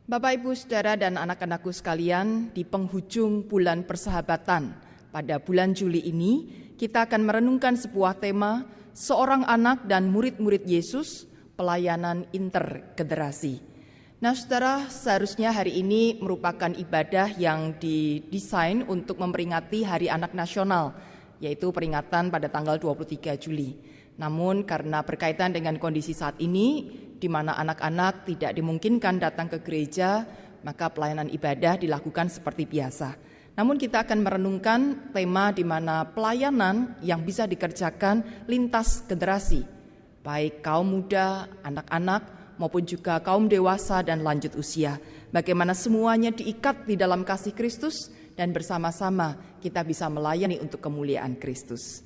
Bapak, Ibu, Saudara, dan anak-anakku sekalian, di penghujung bulan persahabatan pada bulan Juli ini, kita akan merenungkan sebuah tema, seorang anak dan murid-murid Yesus, pelayanan intergenerasi. Nah, Saudara, seharusnya hari ini merupakan ibadah yang didesain untuk memperingati Hari Anak Nasional, yaitu peringatan pada tanggal 23 Juli. Namun karena berkaitan dengan kondisi saat ini, di mana anak-anak tidak dimungkinkan datang ke gereja, maka pelayanan ibadah dilakukan seperti biasa. Namun kita akan merenungkan tema di mana pelayanan yang bisa dikerjakan lintas generasi, baik kaum muda, anak-anak, maupun juga kaum dewasa dan lanjut usia. Bagaimana semuanya diikat di dalam kasih Kristus dan bersama-sama kita bisa melayani untuk kemuliaan Kristus.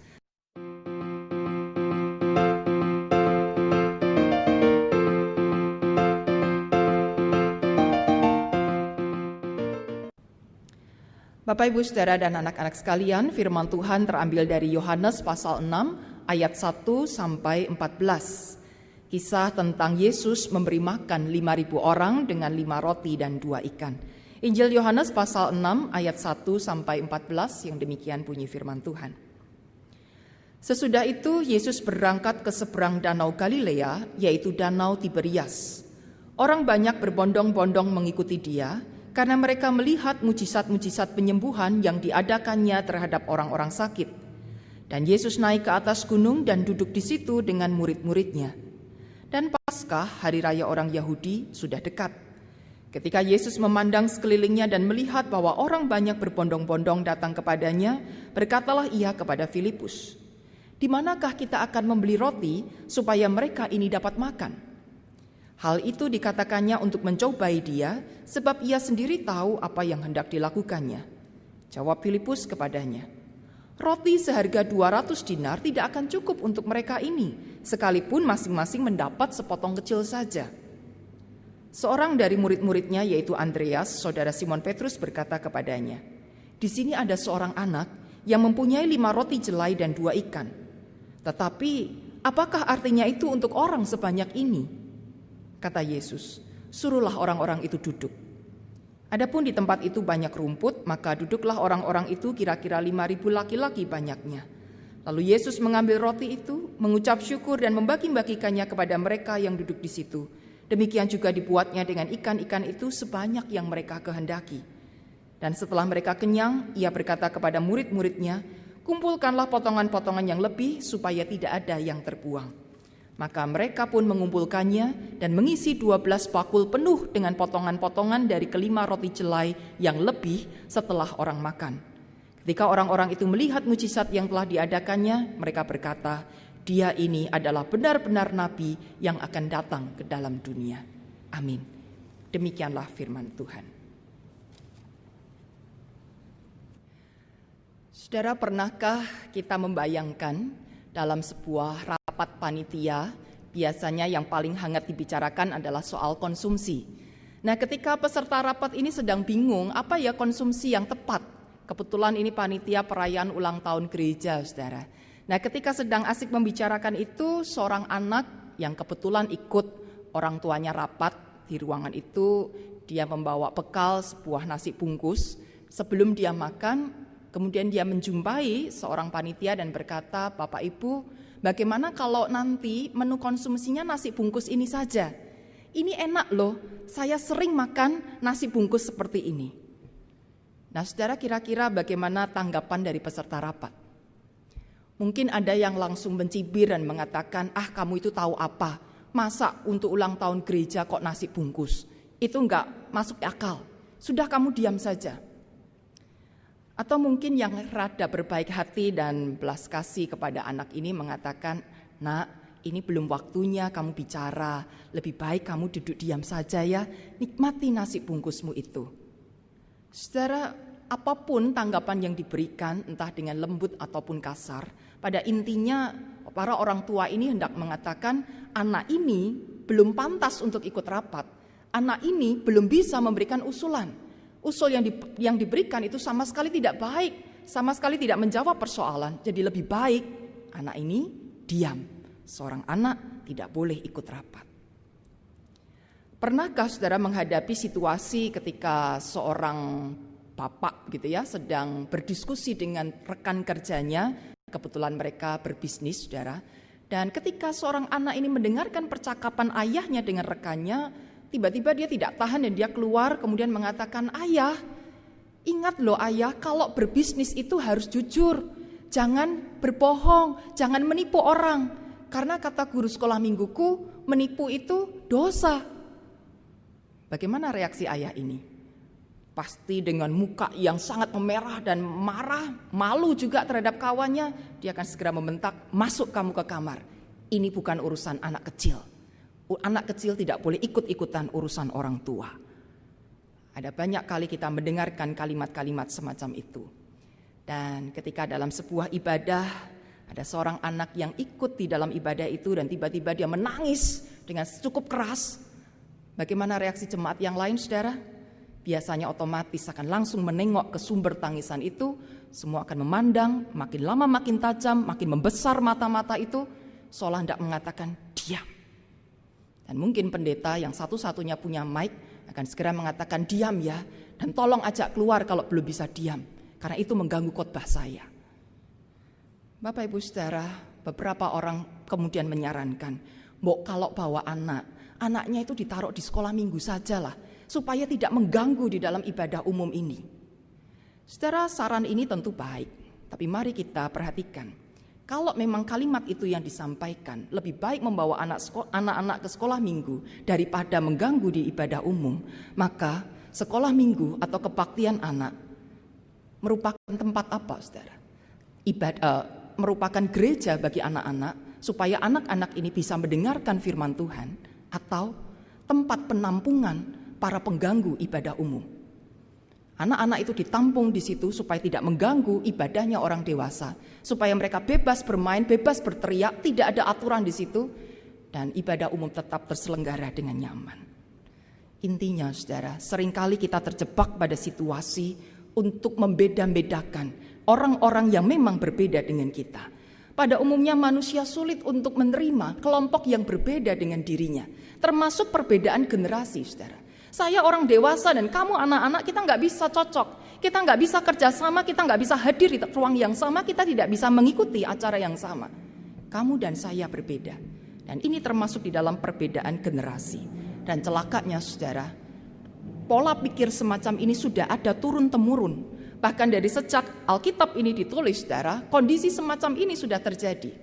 Bapak, Ibu, Saudara, dan anak-anak sekalian, firman Tuhan terambil dari Yohanes pasal 6 ayat 1 sampai 14. Kisah tentang Yesus memberi makan 5.000 orang dengan 5 roti dan 2 ikan. Injil Yohanes pasal 6 ayat 1 sampai 14 yang demikian bunyi firman Tuhan. Sesudah itu Yesus berangkat ke seberang danau Galilea, yaitu danau Tiberias. Orang banyak berbondong-bondong mengikuti dia, karena mereka melihat mujizat-mujizat penyembuhan yang diadakannya terhadap orang-orang sakit. Dan Yesus naik ke atas gunung dan duduk di situ dengan murid-muridnya. Dan Paskah, hari raya orang Yahudi, sudah dekat. Ketika Yesus memandang sekelilingnya dan melihat bahwa orang banyak berbondong-bondong datang kepadanya, berkatalah ia kepada Filipus, "Di manakah kita akan membeli roti supaya mereka ini dapat makan?" Hal itu dikatakannya untuk mencobai dia, sebab ia sendiri tahu apa yang hendak dilakukannya. Jawab Filipus kepadanya, "Roti seharga 200 dinar tidak akan cukup untuk mereka ini, sekalipun masing-masing mendapat sepotong kecil saja." Seorang dari murid-muridnya, yaitu Andreas, saudara Simon Petrus, berkata kepadanya, "Di sini ada seorang anak yang mempunyai 5 roti jelai dan 2 ikan. Tetapi apakah artinya itu untuk orang sebanyak ini?" Kata Yesus, "Suruhlah orang-orang itu duduk." Adapun di tempat itu banyak rumput, maka duduklah orang-orang itu kira-kira 5.000 laki-laki banyaknya. Lalu Yesus mengambil roti itu, mengucap syukur dan membagi-bagikannya kepada mereka yang duduk di situ. Demikian juga dibuatnya dengan ikan-ikan itu sebanyak yang mereka kehendaki. Dan setelah mereka kenyang, ia berkata kepada murid-muridnya, "Kumpulkanlah potongan-potongan yang lebih supaya tidak ada yang terbuang." Maka mereka pun mengumpulkannya dan mengisi 12 bakul penuh dengan potongan-potongan dari kelima roti jelai yang lebih setelah orang makan. Ketika orang-orang itu melihat mujizat yang telah diadakannya, mereka berkata, "Dia ini adalah benar-benar nabi yang akan datang ke dalam dunia." Amin. Demikianlah firman Tuhan. Saudara, pernahkah kita membayangkan dalam sebuah rapat panitia, biasanya yang paling hangat dibicarakan adalah soal konsumsi. Nah, ketika peserta rapat ini sedang bingung apa ya konsumsi yang tepat. Kebetulan ini panitia perayaan ulang tahun gereja, Saudara. Nah, ketika sedang asik membicarakan itu, seorang anak yang kebetulan ikut orang tuanya rapat di ruangan itu, dia membawa bekal sebuah nasi bungkus. Sebelum dia makan, kemudian dia menjumpai seorang panitia dan berkata, "Bapak Ibu, bagaimana kalau nanti menu konsumsinya nasi bungkus ini saja? Ini enak loh, saya sering makan nasi bungkus seperti ini." Nah, Saudara, kira-kira bagaimana tanggapan dari peserta rapat? Mungkin ada yang langsung mencibir dan mengatakan, "Ah, kamu itu tahu apa? Masa untuk ulang tahun gereja kok nasi bungkus? Itu enggak masuk akal. Sudah, kamu diam saja." Atau mungkin yang rada berbaik hati dan belas kasih kepada anak ini mengatakan, "Nak, ini belum waktunya kamu bicara. Lebih baik kamu duduk diam saja ya, nikmati nasi bungkusmu itu." Saudara, apapun tanggapan yang diberikan, entah dengan lembut ataupun kasar, pada intinya para orang tua ini hendak mengatakan, anak ini belum pantas untuk ikut rapat. Anak ini belum bisa memberikan usulan. Usul yang diberikan itu sama sekali tidak baik, sama sekali tidak menjawab persoalan. Jadi lebih baik anak ini diam. Seorang anak tidak boleh ikut rapat. Pernahkah saudara menghadapi situasi ketika seorang bapak gitu ya sedang berdiskusi dengan rekan kerjanya, kebetulan mereka berbisnis saudara, dan ketika seorang anak ini mendengarkan percakapan ayahnya dengan rekannya, tiba-tiba dia tidak tahan dan dia keluar kemudian mengatakan, "Ayah, ingat loh ayah, kalau berbisnis itu harus jujur, jangan berbohong, jangan menipu orang, karena kata guru sekolah mingguku, menipu itu dosa." Bagaimana reaksi ayah ini? Pasti dengan muka yang sangat memerah dan marah, malu juga terhadap kawannya, dia akan segera membentak, "Masuk kamu ke kamar. Ini bukan urusan anak kecil. Anak kecil tidak boleh ikut-ikutan urusan orang tua." Ada banyak kali kita mendengarkan kalimat-kalimat semacam itu. Dan ketika dalam sebuah ibadah, ada seorang anak yang ikut di dalam ibadah itu dan tiba-tiba dia menangis dengan cukup keras. Bagaimana reaksi jemaat yang lain, saudara? Biasanya otomatis akan langsung menengok ke sumber tangisan itu. Semua akan memandang, makin lama makin tajam, makin membesar mata-mata itu, seolah hendak mengatakan, "Diam." Dan mungkin pendeta yang satu-satunya punya mic akan segera mengatakan, "Diam ya, dan tolong ajak keluar kalau belum bisa diam, karena itu mengganggu khotbah saya." Bapak Ibu Saudara, beberapa orang kemudian menyarankan, kalau bawa anaknya itu ditaruh di sekolah minggu sajalah, supaya tidak mengganggu di dalam ibadah umum ini. Saudara, saran ini tentu baik, tapi mari kita perhatikan. Kalau memang kalimat itu yang disampaikan, lebih baik membawa anak-anak ke sekolah minggu daripada mengganggu di ibadah umum, maka sekolah minggu atau kebaktian anak merupakan tempat apa, saudara? Merupakan gereja bagi anak-anak, supaya anak-anak ini bisa mendengarkan firman Tuhan, atau tempat penampungan para pengganggu ibadah umum. Anak-anak itu ditampung di situ supaya tidak mengganggu ibadahnya orang dewasa, supaya mereka bebas bermain, bebas berteriak, tidak ada aturan di situ, dan ibadah umum tetap terselenggara dengan nyaman. Intinya saudara, seringkali kita terjebak pada situasi untuk membeda-bedakan orang-orang yang memang berbeda dengan kita. Pada umumnya manusia sulit untuk menerima kelompok yang berbeda dengan dirinya, termasuk perbedaan generasi, saudara. Saya orang dewasa dan kamu anak-anak, kita nggak bisa cocok, kita nggak bisa kerjasama, kita nggak bisa hadir di ruang yang sama, kita tidak bisa mengikuti acara yang sama. Kamu dan saya berbeda, dan ini termasuk di dalam perbedaan generasi. Dan celakanya, saudara, pola pikir semacam ini sudah ada turun-temurun. Bahkan dari sejak Alkitab ini ditulis, saudara, kondisi semacam ini sudah terjadi.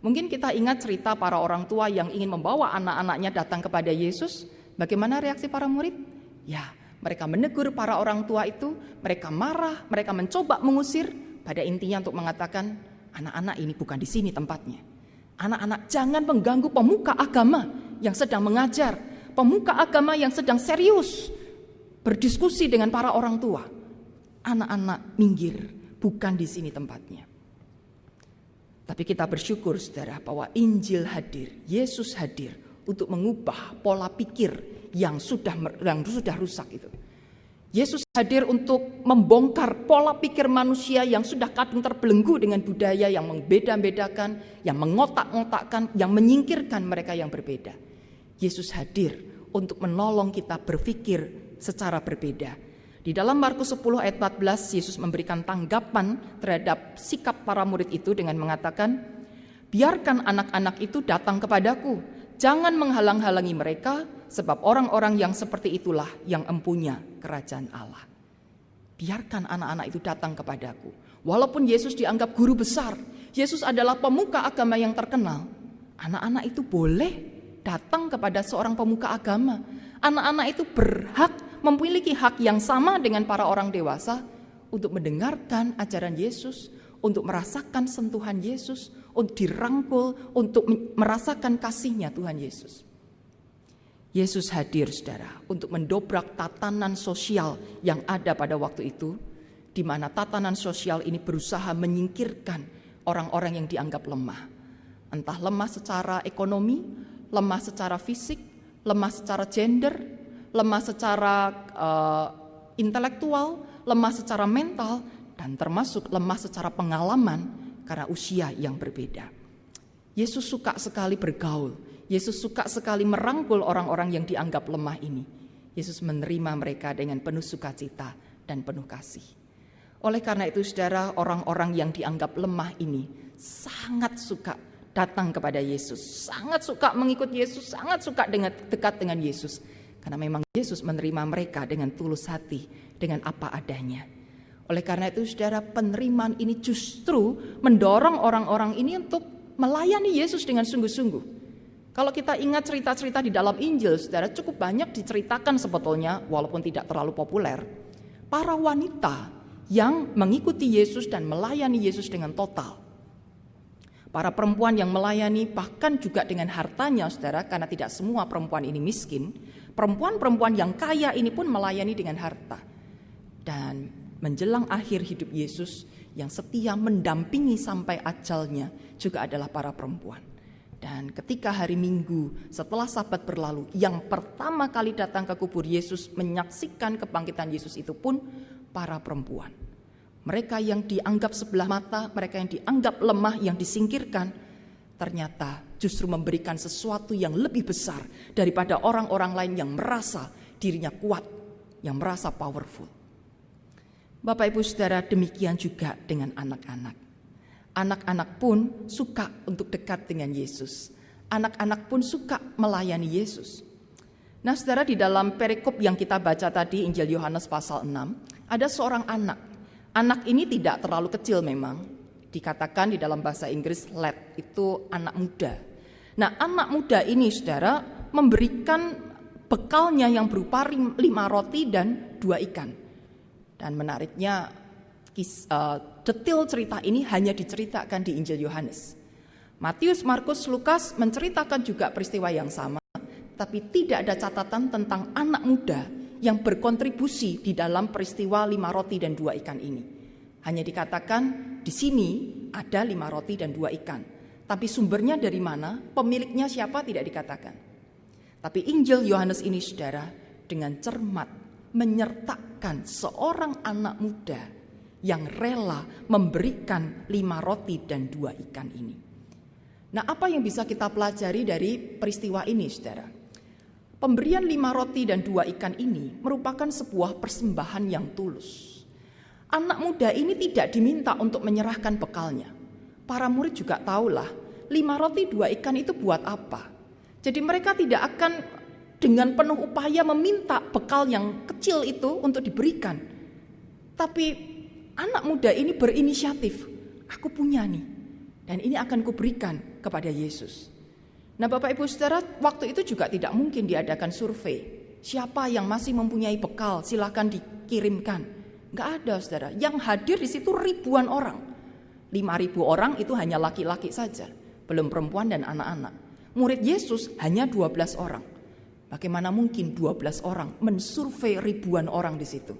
Mungkin kita ingat cerita para orang tua yang ingin membawa anak-anaknya datang kepada Yesus. Bagaimana reaksi para murid? Ya, mereka menegur para orang tua itu, mereka marah, mereka mencoba mengusir, pada intinya untuk mengatakan, anak-anak ini bukan di sini tempatnya. Anak-anak jangan mengganggu pemuka agama yang sedang mengajar, pemuka agama yang sedang serius berdiskusi dengan para orang tua. Anak-anak minggir, bukan di sini tempatnya. Tapi kita bersyukur saudara bahwa Injil hadir, Yesus hadir untuk mengubah pola pikir yang sudah rusak itu. Yesus hadir untuk membongkar pola pikir manusia yang sudah kadung terbelenggu dengan budaya yang membeda-bedakan, yang mengotak-ngotakkan, yang menyingkirkan mereka yang berbeda. Yesus hadir untuk menolong kita berpikir secara berbeda. Di dalam Markus 10 ayat 14, Yesus memberikan tanggapan terhadap sikap para murid itu dengan mengatakan, "Biarkan anak-anak itu datang kepadaku, jangan menghalang-halangi mereka, sebab orang-orang yang seperti itulah yang empunya kerajaan Allah." Biarkan anak-anak itu datang kepadaku. Walaupun Yesus dianggap guru besar, Yesus adalah pemuka agama yang terkenal, anak-anak itu boleh datang kepada seorang pemuka agama. Anak-anak itu berhak, memiliki hak yang sama dengan para orang dewasa untuk mendengarkan ajaran Yesus, untuk merasakan sentuhan Yesus, untuk dirangkul, untuk merasakan kasihnya Tuhan Yesus. Yesus hadir, saudara, untuk mendobrak tatanan sosial yang ada pada waktu itu, di mana tatanan sosial ini berusaha menyingkirkan orang-orang yang dianggap lemah. Entah lemah secara ekonomi, lemah secara fisik, lemah secara gender, lemah secara intelektual, lemah secara mental, dan termasuk lemah secara pengalaman karena usia yang berbeda. Yesus suka sekali bergaul. Yesus suka sekali merangkul orang-orang yang dianggap lemah ini. Yesus menerima mereka dengan penuh sukacita dan penuh kasih. Oleh karena itu saudara, orang-orang yang dianggap lemah ini sangat suka datang kepada Yesus, sangat suka mengikut Yesus, sangat suka dekat dengan Yesus. Karena memang Yesus menerima mereka dengan tulus hati, dengan apa adanya. Oleh karena itu saudara, penerimaan ini justru mendorong orang-orang ini untuk melayani Yesus dengan sungguh-sungguh. Kalau kita ingat cerita-cerita di dalam Injil, saudara, cukup banyak diceritakan sebetulnya, walaupun tidak terlalu populer, para wanita yang mengikuti Yesus dan melayani Yesus dengan total. Para perempuan yang melayani bahkan juga dengan hartanya, saudara, karena tidak semua perempuan ini miskin. Perempuan-perempuan yang kaya ini pun melayani dengan harta. Dan menjelang akhir hidup Yesus, yang setia mendampingi sampai ajalnya juga adalah para perempuan. Dan ketika hari Minggu setelah Sabat berlalu, yang pertama kali datang ke kubur Yesus menyaksikan kebangkitan Yesus itu pun para perempuan. Mereka yang dianggap sebelah mata, mereka yang dianggap lemah, yang disingkirkan, ternyata justru memberikan sesuatu yang lebih besar daripada orang-orang lain yang merasa dirinya kuat, yang merasa powerful. Bapak Ibu Saudara, demikian juga dengan anak-anak. Anak-anak pun suka untuk dekat dengan Yesus. Anak-anak pun suka melayani Yesus. Nah saudara, di dalam perikop yang kita baca tadi, Injil Yohanes pasal 6, ada seorang anak. Anak ini tidak terlalu kecil memang. Dikatakan di dalam bahasa Inggris lad, itu anak muda. Nah anak muda ini saudara memberikan bekalnya yang berupa 5 roti dan 2 ikan. Dan menariknya detail cerita ini hanya diceritakan di Injil Yohanes. Matius, Markus, Lukas menceritakan juga peristiwa yang sama, tapi tidak ada catatan tentang anak muda yang berkontribusi di dalam peristiwa 5 roti dan 2 ikan ini. Hanya dikatakan di sini ada 5 roti dan 2 ikan. Tapi sumbernya dari mana, pemiliknya siapa tidak dikatakan. Tapi Injil Yohanes ini saudara dengan cermat menyertakan seorang anak muda yang rela memberikan 5 roti dan 2 ikan ini. Nah, apa yang bisa kita pelajari dari peristiwa ini, saudara? Pemberian 5 roti dan 2 ikan ini merupakan sebuah persembahan yang tulus. Anak muda ini tidak diminta untuk menyerahkan bekalnya. Para murid juga tahulah 5 roti 2 ikan itu buat apa. Jadi mereka tidak akan dengan penuh upaya meminta bekal yang kecil itu untuk diberikan. Tapi anak muda ini berinisiatif, aku punya nih, dan ini akan kuberikan kepada Yesus. Nah Bapak Ibu Saudara, waktu itu juga tidak mungkin diadakan survei. Siapa yang masih mempunyai bekal, silakan dikirimkan. Enggak ada saudara, yang hadir di situ ribuan orang. 5.000 orang itu hanya laki-laki saja, belum perempuan dan anak-anak. Murid Yesus hanya 12 orang. Bagaimana mungkin 12 orang mensurvei ribuan orang di situ?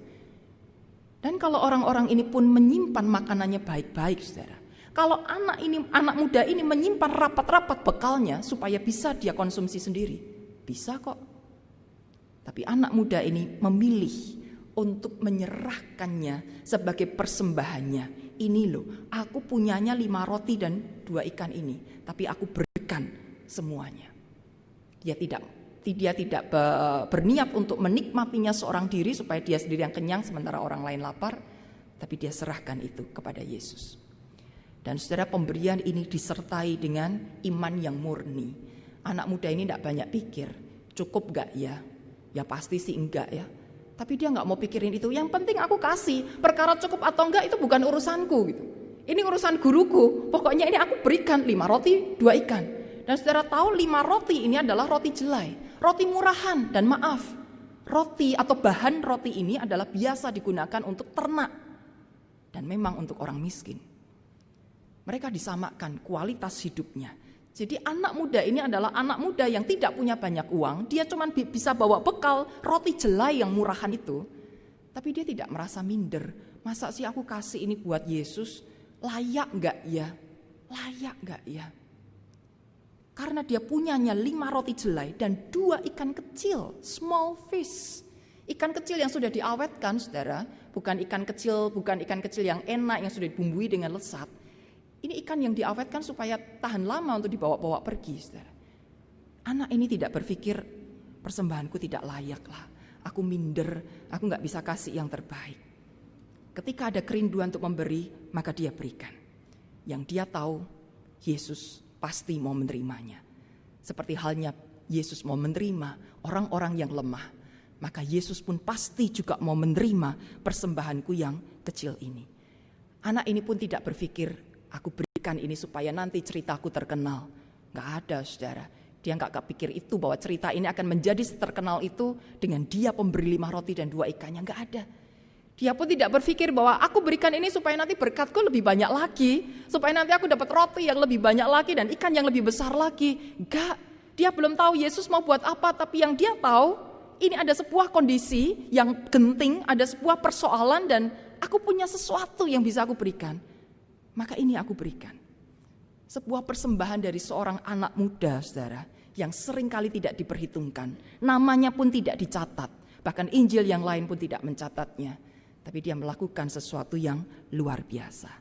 Dan kalau orang-orang ini pun menyimpan makanannya baik-baik, saudara. Kalau anak muda ini menyimpan rapat-rapat bekalnya supaya bisa dia konsumsi sendiri, bisa kok. Tapi anak muda ini memilih untuk menyerahkannya sebagai persembahannya. Ini loh, aku punyanya 5 roti dan 2 ikan ini, tapi aku berikan semuanya. Dia tidak berniat untuk menikmatinya seorang diri supaya dia sendiri yang kenyang sementara orang lain lapar, tapi dia serahkan itu kepada Yesus. Dan saudara, pemberian ini disertai dengan iman yang murni. Anak muda ini tidak banyak pikir, cukup gak ya? Ya pasti sih enggak ya. Tapi dia gak mau pikirin itu, yang penting aku kasih, perkara cukup atau enggak itu bukan urusanku gitu. Ini urusan guruku, pokoknya ini aku berikan 5 roti 2 ikan. Dan saudara tahu 5 roti ini adalah roti jelai, roti murahan, dan maaf, roti atau bahan roti ini adalah biasa digunakan untuk ternak dan memang untuk orang miskin. Mereka disamakan kualitas hidupnya. Jadi anak muda ini adalah anak muda yang tidak punya banyak uang, dia cuma bisa bawa bekal roti jelai yang murahan itu, tapi dia tidak merasa minder. Masa sih aku kasih ini buat Yesus, layak gak ya? Layak gak ya? Karena dia punyanya 5 roti jelai dan 2 ikan kecil, small fish. Ikan kecil yang sudah diawetkan, saudara, bukan ikan kecil yang enak yang sudah dibumbui dengan lesat. Ini ikan yang diawetkan supaya tahan lama untuk dibawa-bawa pergi, saudara. Anak ini tidak berpikir persembahanku tidak layak lah, aku minder, aku gak bisa kasih yang terbaik. Ketika ada kerinduan untuk memberi, maka dia berikan. Yang dia tahu, Yesus pasti mau menerimanya. Seperti halnya Yesus mau menerima orang-orang yang lemah, maka Yesus pun pasti juga mau menerima persembahanku yang kecil ini. Anak ini pun tidak berpikir, aku berikan ini supaya nanti ceritaku terkenal. Gak ada, saudara. Dia gak kepikir itu, bahwa cerita ini akan menjadi terkenal itu dengan dia pemberi 5 roti dan 2 ikannya. Gak ada. Dia pun tidak berpikir bahwa aku berikan ini supaya nanti berkatku lebih banyak lagi, supaya nanti aku dapat roti yang lebih banyak lagi dan ikan yang lebih besar lagi. Enggak, dia belum tahu Yesus mau buat apa, tapi yang dia tahu ini ada sebuah kondisi yang genting, ada sebuah persoalan dan aku punya sesuatu yang bisa aku berikan. Maka ini aku berikan. Sebuah persembahan dari seorang anak muda, saudara, yang seringkali tidak diperhitungkan. Namanya pun tidak dicatat, bahkan Injil yang lain pun tidak mencatatnya. Tapi dia melakukan sesuatu yang luar biasa.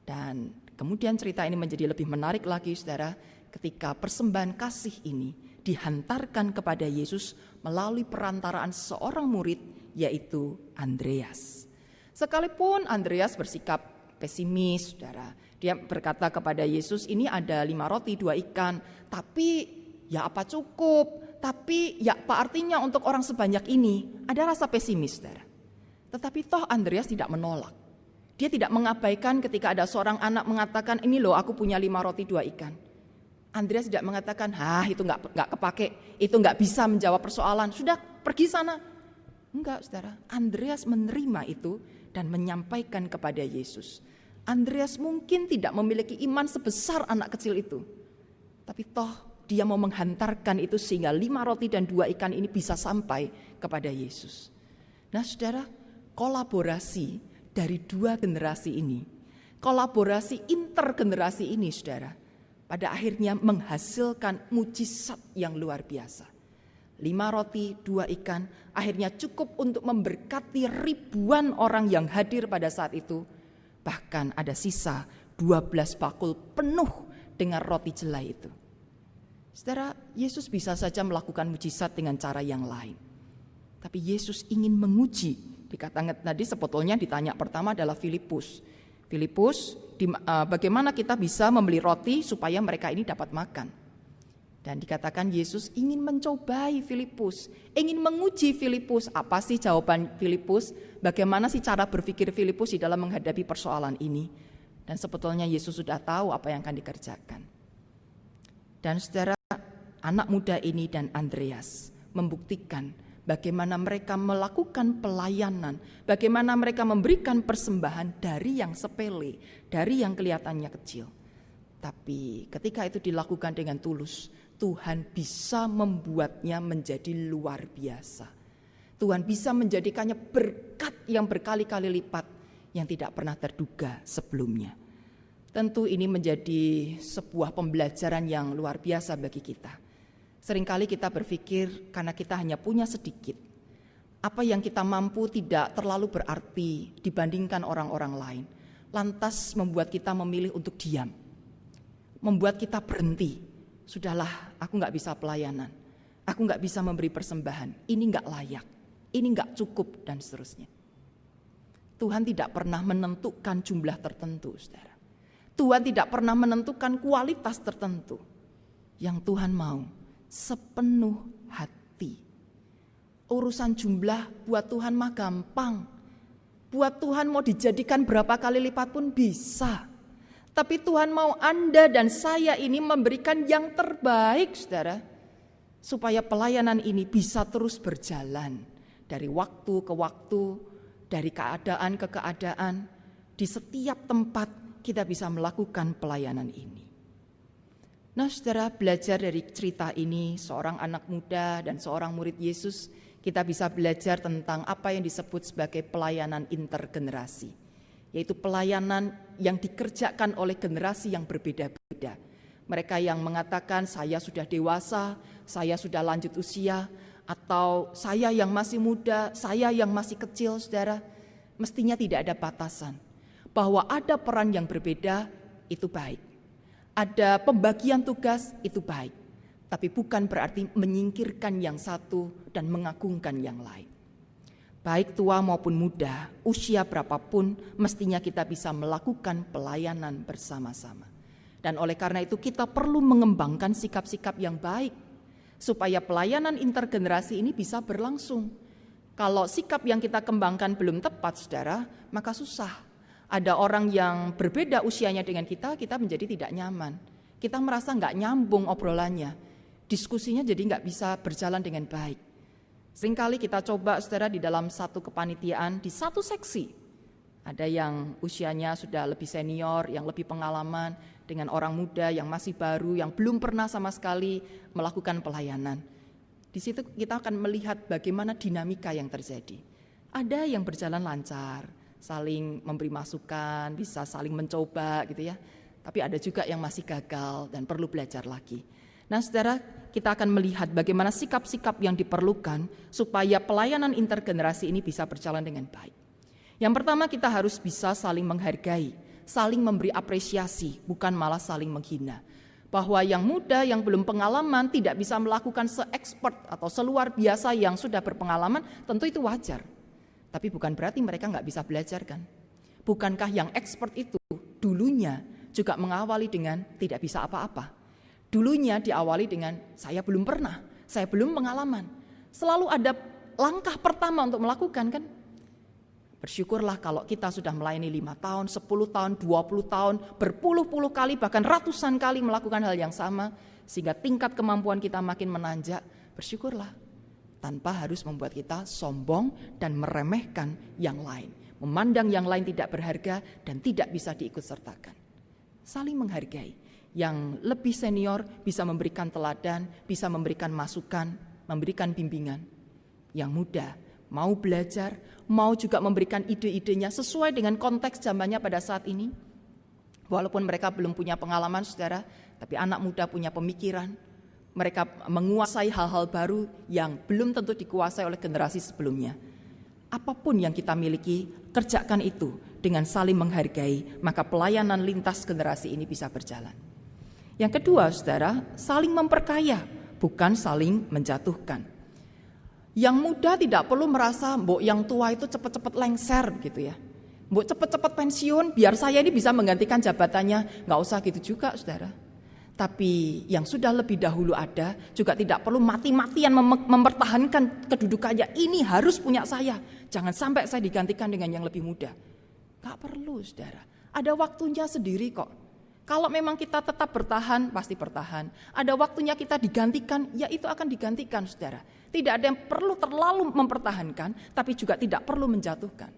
Dan kemudian cerita ini menjadi lebih menarik lagi, saudara, ketika persembahan kasih ini dihantarkan kepada Yesus melalui perantaraan seorang murid, yaitu Andreas. Sekalipun Andreas bersikap pesimis, saudara, dia berkata kepada Yesus, ini ada 5 roti 2 ikan, tapi ya apa cukup, tapi ya apa artinya untuk orang sebanyak ini. Ada rasa pesimis, saudara. Tetapi toh Andreas tidak menolak. Dia tidak mengabaikan ketika ada seorang anak mengatakan, ini loh aku punya 5 roti 2 ikan. Andreas tidak mengatakan, itu nggak kepake, itu nggak bisa menjawab persoalan, sudah pergi sana. Enggak, saudara. Andreas menerima itu dan menyampaikan kepada Yesus. Andreas mungkin tidak memiliki iman sebesar anak kecil itu. Tapi toh dia mau menghantarkan itu sehingga 5 roti dan 2 ikan ini bisa sampai kepada Yesus. Nah, saudara, kolaborasi dari 2 generasi ini, kolaborasi intergenerasi ini, saudara, pada akhirnya menghasilkan mujizat yang luar biasa. 5 roti 2 ikan akhirnya cukup untuk memberkati ribuan orang yang hadir pada saat itu. Bahkan ada sisa 12 bakul penuh dengan roti jelai itu. Saudara, Yesus bisa saja melakukan mujizat dengan cara yang lain. Tapi Yesus ingin menguji. Dikatakan tadi sebetulnya ditanya pertama adalah Filipus. Filipus, bagaimana kita bisa membeli roti supaya mereka ini dapat makan. Dan dikatakan Yesus ingin mencobai Filipus, ingin menguji Filipus. Apa sih jawaban Filipus? Bagaimana sih cara berpikir Filipus di dalam menghadapi persoalan ini? Dan sebetulnya Yesus sudah tahu apa yang akan dikerjakan. Dan saudara, anak muda ini dan Andreas membuktikan bagaimana mereka melakukan pelayanan, bagaimana mereka memberikan persembahan dari yang sepele, dari yang kelihatannya kecil. Tapi ketika itu dilakukan dengan tulus, Tuhan bisa membuatnya menjadi luar biasa. Tuhan bisa menjadikannya berkat yang berkali-kali lipat yang tidak pernah terduga sebelumnya. Tentu ini menjadi sebuah pembelajaran yang luar biasa bagi kita. Seringkali kita berpikir karena kita hanya punya sedikit, apa yang kita mampu tidak terlalu berarti dibandingkan orang-orang lain. Lantas membuat kita memilih untuk diam, membuat kita berhenti. Sudahlah, aku gak bisa pelayanan, aku gak bisa memberi persembahan, ini gak layak, ini gak cukup, dan seterusnya. Tuhan tidak pernah menentukan jumlah tertentu, saudara. Tuhan tidak pernah menentukan kualitas tertentu. Yang Tuhan mau sepenuh hati. Urusan jumlah buat Tuhan mah gampang. Buat Tuhan mau dijadikan berapa kali lipat pun bisa. Tapi Tuhan mau Anda dan saya ini memberikan yang terbaik, saudara. Supaya pelayanan ini bisa terus berjalan. Dari waktu ke waktu, dari keadaan ke keadaan. Di setiap tempat kita bisa melakukan pelayanan ini. Nah, saudara, belajar dari cerita ini, seorang anak muda dan seorang murid Yesus, kita bisa belajar tentang apa yang disebut sebagai pelayanan intergenerasi, yaitu pelayanan yang dikerjakan oleh generasi yang berbeda-beda. Mereka yang mengatakan saya sudah dewasa, saya sudah lanjut usia, atau saya yang masih muda, saya yang masih kecil, saudara, mestinya tidak ada batasan. Bahwa ada peran yang berbeda, itu baik. Ada pembagian tugas, itu baik. tapi bukan berarti menyingkirkan yang satu dan mengagungkan yang lain. Baik tua maupun muda, usia berapapun, mestinya kita bisa melakukan pelayanan bersama-sama. Dan oleh karena itu kita perlu mengembangkan sikap-sikap yang baik, supaya pelayanan intergenerasi ini bisa berlangsung. Kalau sikap yang kita kembangkan belum tepat, saudara, maka susah. Ada orang yang berbeda usianya dengan kita menjadi tidak nyaman. Kita merasa nggak nyambung obrolannya, diskusinya jadi nggak bisa berjalan dengan baik. Seringkali kita coba, saudara, di dalam satu kepanitiaan, di satu seksi, ada yang usianya sudah lebih senior, yang lebih pengalaman, dengan orang muda yang masih baru, yang belum pernah sama sekali melakukan pelayanan. Di situ kita akan melihat bagaimana dinamika yang terjadi. Ada yang berjalan lancar, saling memberi masukan, bisa saling mencoba gitu ya. Tapi ada juga yang masih gagal dan perlu belajar lagi. Nah, saudara, kita akan melihat bagaimana sikap-sikap yang diperlukan supaya pelayanan intergenerasi ini bisa berjalan dengan baik. Yang pertama, kita harus bisa saling menghargai, saling memberi apresiasi, bukan malah saling menghina. Bahwa yang muda, yang belum pengalaman tidak bisa melakukan se-expert atau seluar biasa yang sudah berpengalaman, tentu itu wajar. Tapi bukan berarti mereka nggak bisa belajar kan? Bukankah yang expert itu dulunya juga mengawali dengan tidak bisa apa-apa? Dulunya diawali dengan saya belum pernah, saya belum pengalaman. Selalu ada langkah pertama untuk melakukan kan? Bersyukurlah kalau kita sudah melayani 5 tahun, 10 tahun, 20 tahun, berpuluh-puluh kali, bahkan ratusan kali melakukan hal yang sama, sehingga tingkat kemampuan kita makin menanjak. Bersyukurlah, tanpa harus membuat kita sombong dan meremehkan yang lain. Memandang yang lain tidak berharga dan tidak bisa diikutsertakan. Saling menghargai. Yang lebih senior bisa memberikan teladan, bisa memberikan masukan, memberikan bimbingan. Yang muda mau belajar, mau juga memberikan ide-idenya sesuai dengan konteks zamannya pada saat ini. Walaupun mereka belum punya pengalaman, saudara, tapi anak muda punya pemikiran. Mereka menguasai hal-hal baru yang belum tentu dikuasai oleh generasi sebelumnya. Apapun yang kita miliki, kerjakan itu dengan saling menghargai, maka pelayanan lintas generasi ini bisa berjalan. Yang kedua, saudara, saling memperkaya, bukan saling menjatuhkan. Yang muda tidak perlu merasa mbok yang tua itu cepat-cepat lengser gitu ya. Mbok cepat-cepat pensiun biar saya ini bisa menggantikan jabatannya. Nggak usah gitu juga, saudara. Tapi yang sudah lebih dahulu ada juga tidak perlu mati-matian mempertahankan kedudukannya. Ini harus punya saya. Jangan sampai saya digantikan dengan yang lebih muda. Nggak perlu, saudara. Ada waktunya sendiri kok. Kalau memang kita tetap bertahan, pasti bertahan. Ada waktunya kita digantikan, ya itu akan digantikan, saudara. Tidak ada yang perlu terlalu mempertahankan, tapi juga tidak perlu menjatuhkan.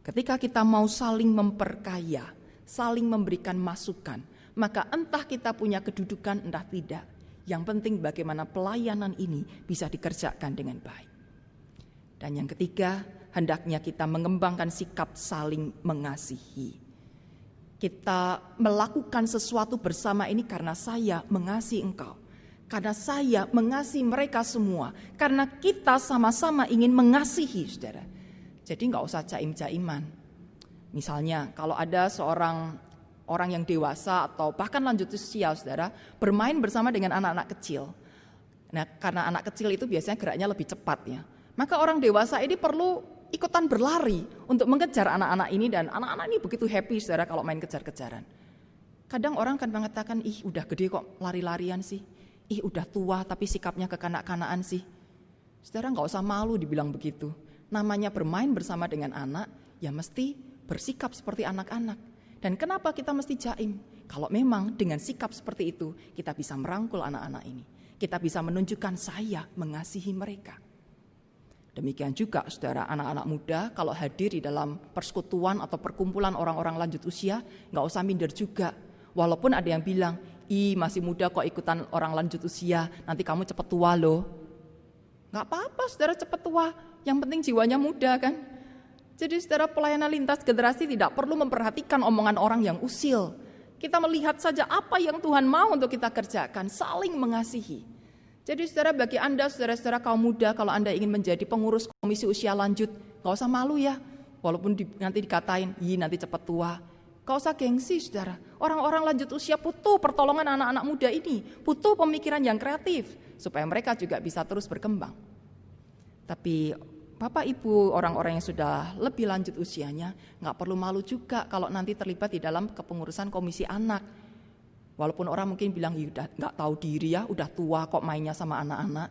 Ketika kita mau saling memperkaya, saling memberikan masukan, maka entah kita punya kedudukan, entah tidak. Yang penting bagaimana pelayanan ini bisa dikerjakan dengan baik. Dan yang ketiga, hendaknya kita mengembangkan sikap saling mengasihi. Kita melakukan sesuatu bersama ini karena saya mengasihi engkau. Karena saya mengasihi mereka semua. Karena kita sama-sama ingin mengasihi, saudara. Jadi gak usah jaim-jaiman. Misalnya kalau ada seorang orang yang dewasa atau bahkan lanjut usia, saudara, bermain bersama dengan anak-anak kecil. Nah, karena anak kecil itu biasanya geraknya lebih cepat ya. Maka orang dewasa ini perlu ikutan berlari untuk mengejar anak-anak ini, dan anak-anak ini begitu happy, saudara, kalau main kejar-kejaran. Kadang orang kan mengatakan, ih udah gede kok lari-larian sih, ih udah tua tapi sikapnya kekanak-kanaan sih. Saudara, gak usah malu dibilang begitu. Namanya bermain bersama dengan anak, ya mesti bersikap seperti anak-anak. Dan kenapa kita mesti jaim? Kalau memang dengan sikap seperti itu kita bisa merangkul anak-anak ini, kita bisa menunjukkan saya mengasihi mereka. Demikian juga, saudara, anak-anak muda kalau hadir di dalam persekutuan atau perkumpulan orang-orang lanjut usia, gak usah minder juga. Walaupun ada yang bilang, ih masih muda kok ikutan orang lanjut usia, nanti kamu cepet tua loh. Gak apa-apa, saudara, cepet tua, yang penting jiwanya muda kan. Jadi, saudara, pelayanan lintas generasi tidak perlu memperhatikan omongan orang yang usil. Kita melihat saja apa yang Tuhan mau untuk kita kerjakan, saling mengasihi. Jadi, saudara, bagi Anda, saudara-saudara kaum muda, kalau Anda ingin menjadi pengurus komisi usia lanjut, gak usah malu ya. Walaupun nanti dikatain, nanti cepat tua. Gak usah gengsi, saudara. Orang-orang lanjut usia butuh pertolongan anak-anak muda ini, butuh pemikiran yang kreatif, supaya mereka juga bisa terus berkembang. Tapi Bapak Ibu, orang-orang yang sudah lebih lanjut usianya, gak perlu malu juga kalau nanti terlibat di dalam kepengurusan komisi anak. Walaupun orang mungkin bilang, ya udah gak tahu diri ya, udah tua kok mainnya sama anak-anak.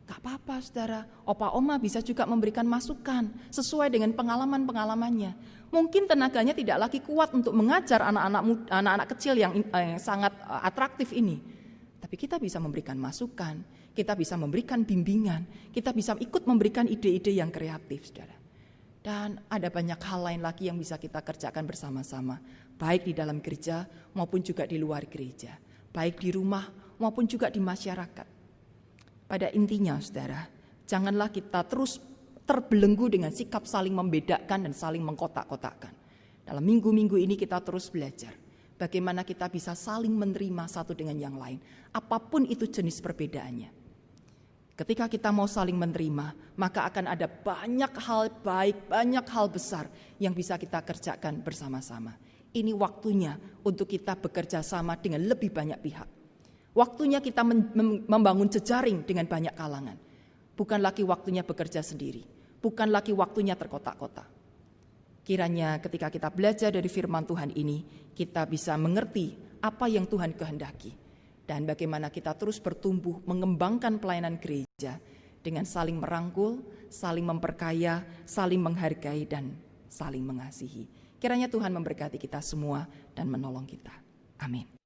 Gak apa-apa, saudara. Opa oma bisa juga memberikan masukan sesuai dengan pengalaman-pengalamannya. Mungkin tenaganya tidak lagi kuat untuk mengajar anak-anak kecil yang sangat atraktif ini. Tapi kita bisa memberikan masukan, kita bisa memberikan bimbingan, kita bisa ikut memberikan ide-ide yang kreatif, saudara. Dan ada banyak hal lain lagi yang bisa kita kerjakan bersama-sama, baik di dalam gereja maupun juga di luar gereja, baik di rumah maupun juga di masyarakat. Pada intinya, saudara, janganlah kita terus terbelenggu dengan sikap saling membedakan dan saling mengkotak-kotakkan. Dalam minggu-minggu ini kita terus belajar bagaimana kita bisa saling menerima satu dengan yang lain, apapun itu jenis perbedaannya. Ketika kita mau saling menerima, maka akan ada banyak hal baik, banyak hal besar yang bisa kita kerjakan bersama-sama. Ini waktunya untuk kita bekerja sama dengan lebih banyak pihak. Waktunya kita membangun jejaring dengan banyak kalangan. Bukan lagi waktunya bekerja sendiri. Bukan lagi waktunya terkotak-kotak. Kiranya ketika kita belajar dari firman Tuhan ini, kita bisa mengerti apa yang Tuhan kehendaki. Dan bagaimana kita terus bertumbuh mengembangkan pelayanan gereja dengan saling merangkul, saling memperkaya, saling menghargai, dan saling mengasihi. Kiranya Tuhan memberkati kita semua dan menolong kita. Amin.